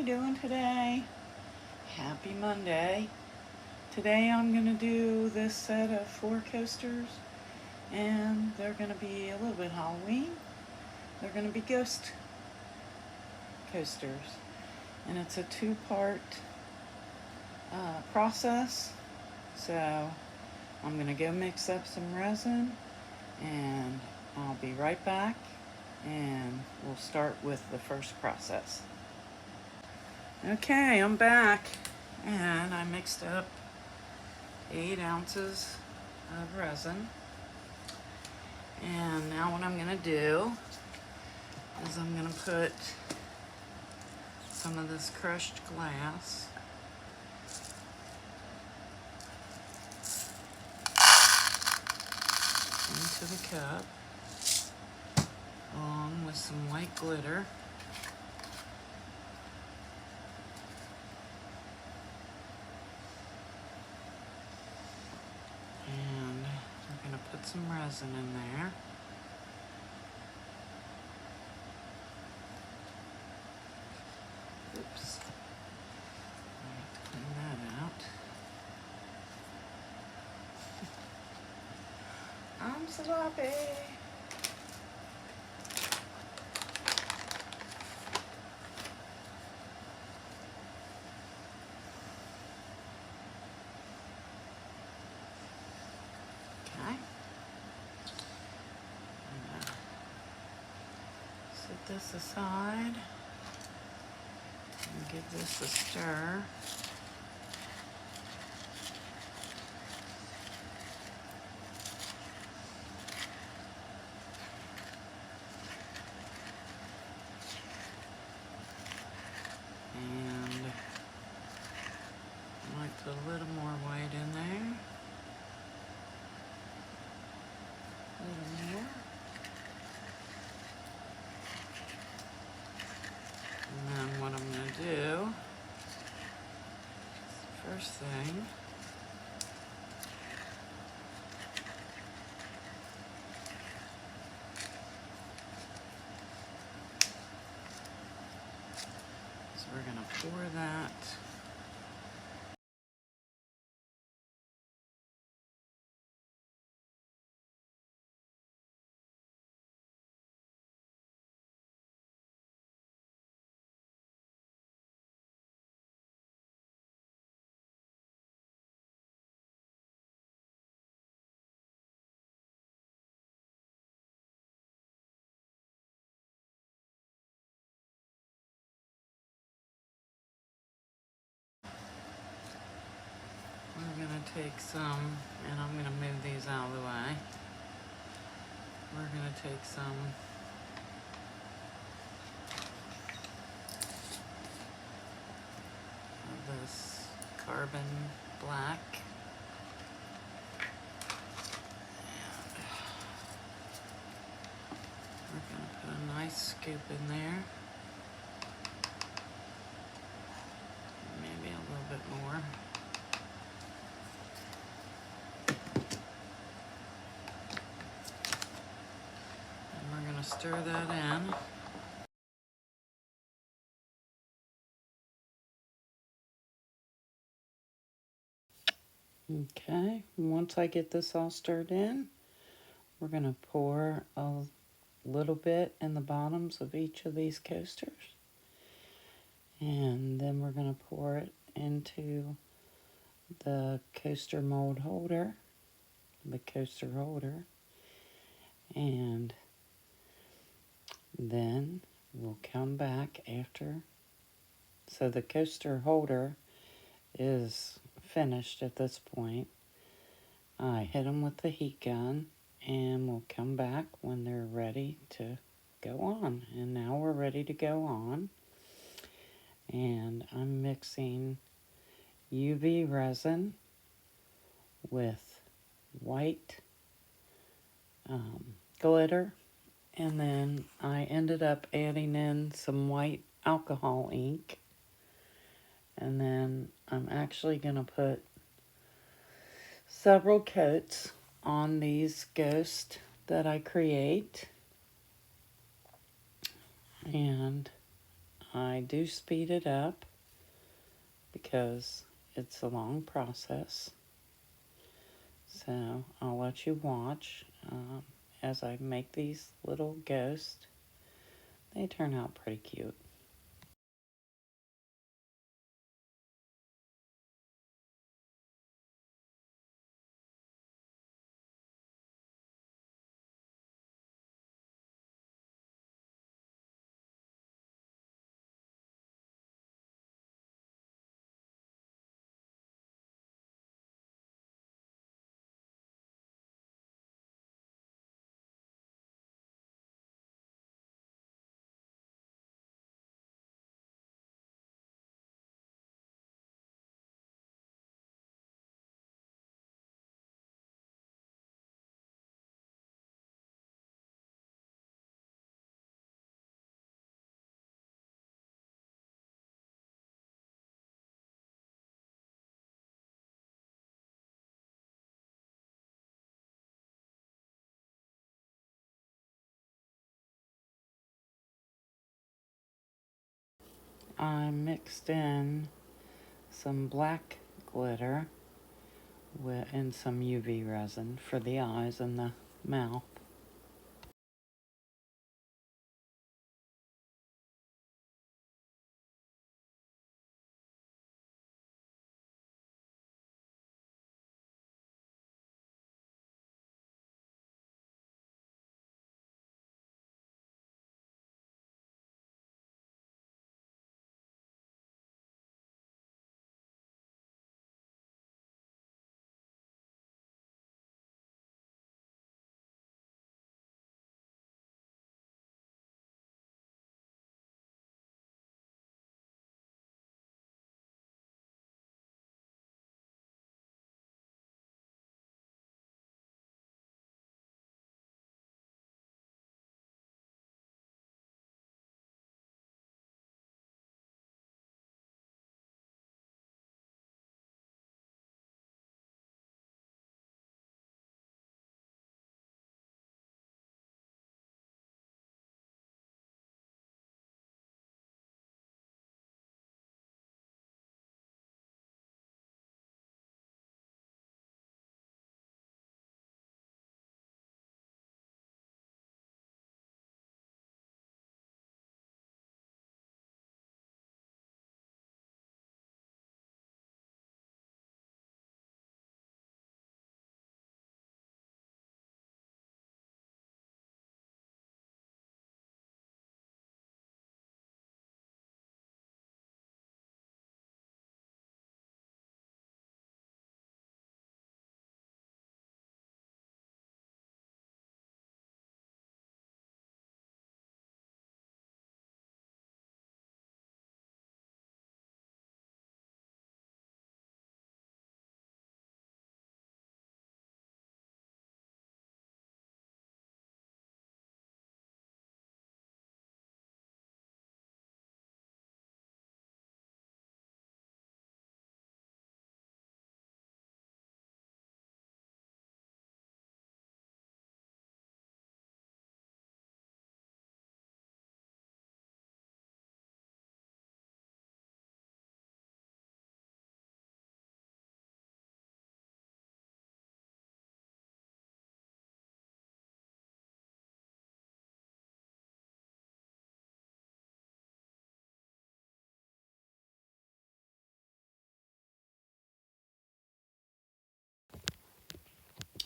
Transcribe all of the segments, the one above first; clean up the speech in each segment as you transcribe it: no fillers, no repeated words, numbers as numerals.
everybody doing today? Happy Monday. Today I'm going to do this set of 4 coasters, and they're going to be a little bit Halloween. They're going to be ghost coasters, and it's a 2-part process. So I'm going to go mix up some resin, and I'll be right back, and we'll start with the first process. Okay, I'm back, and I mixed up 8 ounces of resin. And now what I'm gonna do is I'm gonna put some of this crushed glass into the cup, along with some white glitter. And I'm gonna put some resin in there. Oops. I have to clean that out. I'm sloppy. Okay. Set this aside and give this a stir. And I might put a little more white in there. A little more. And then what I'm going to do, first thing, is we're going to pour that we're going to take some, and I'm going to move these out of the way. We're going to take some of this carbon black. And we're going to put a nice scoop in there. Maybe a little bit more. Stir that in. Okay, once I get this all stirred in, we're going to pour a little bit in the bottoms of each of these coasters. And then we're going to pour it into the coaster mold holder, the coaster holder. And then we'll come back after. So the coaster holder is finished at this point. I hit them with the heat gun, and we'll come back when they're ready to go on. And now we're ready to go on. And I'm mixing UV resin with white glitter, and then I ended up adding in some white alcohol ink, and then I'm actually going to put several coats on these ghosts that I create, and I do speed it up because it's a long process. So I'll let you watch as I make these little ghosts. They turn out pretty cute. I mixed in some black glitter and some UV resin for the eyes and the mouth.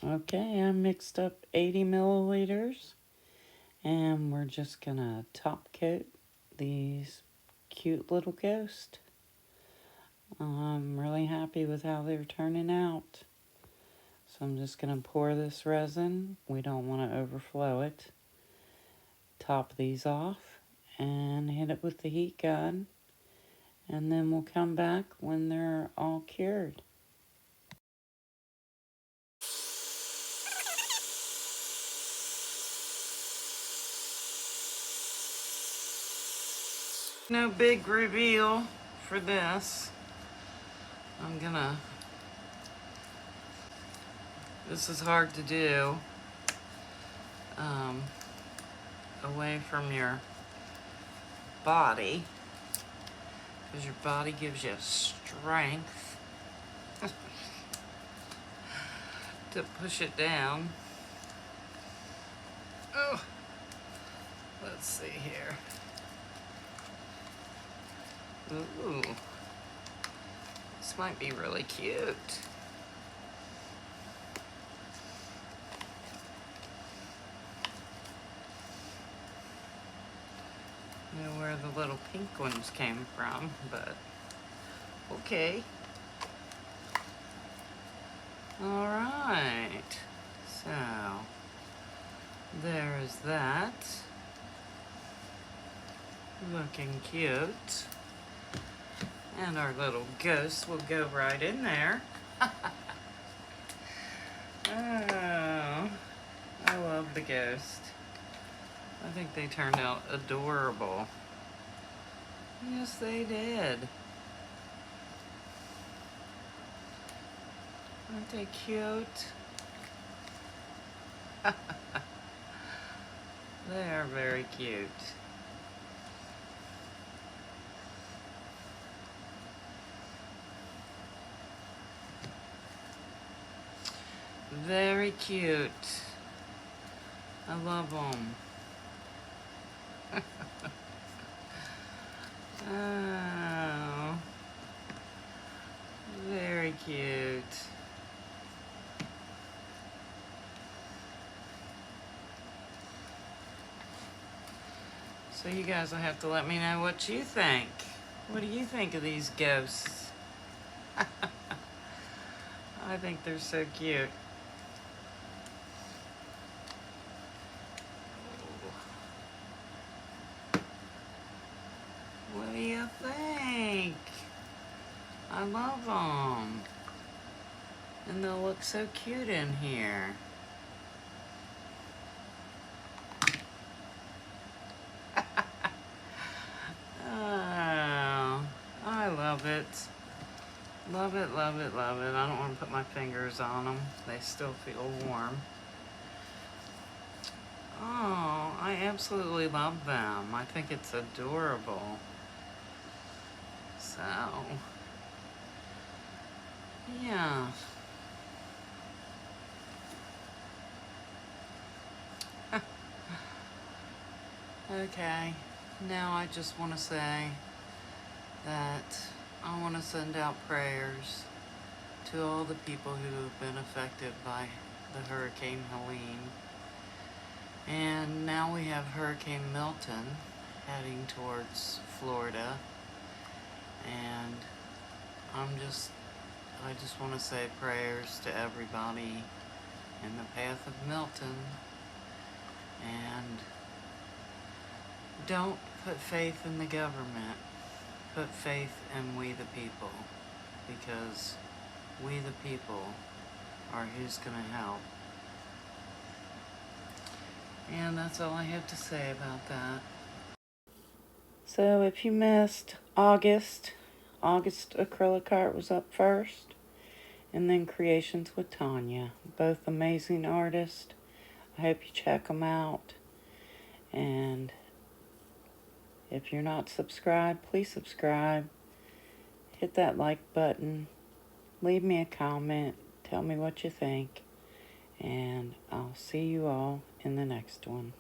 Okay, I mixed up 80 milliliters, and we're just gonna top coat these cute little ghosts. I'm really happy with how they're turning out. So I'm just gonna pour this resin. We don't want to overflow it. Top these off and hit it with the heat gun, and then we'll come back when they're all cured. No big reveal for this. This is hard to do away from your body. because your body gives you strength to push it down. Oh, let's see here. Ooh, this might be really cute. I don't know where the little pink ones came from, but okay. All right, so there is that. Looking cute. And our little ghost will go right in there. Oh, I love the ghost. I think they turned out adorable. Yes, they did. Aren't they cute? They are very cute. Very cute. I love them. Oh, very cute. So you guys will have to let me know what you think. What do you think of these ghosts? I think they're so cute. What do you think? I love them. And they'll look so cute in here. Oh, I love it. Love it, love it, love it. I don't want to put my fingers on them. They still feel warm. Oh, I absolutely love them. I think it's adorable. So, yeah. Okay, now I just want to say that I want to send out prayers to all the people who have been affected by the Hurricane Helene. And now we have Hurricane Milton heading towards Florida. And I just want to say prayers to everybody in the path of Milton. And don't put faith in the government. Put faith in we the people. Because we the people are who's going to help. And that's all I have to say about that. So if you missed August Acrylic Art was up first. And then Creations with Tanya. Both amazing artists. I hope you check them out. And if you're not subscribed, please subscribe. Hit that like button. Leave me a comment. Tell me what you think. And I'll see you all in the next one.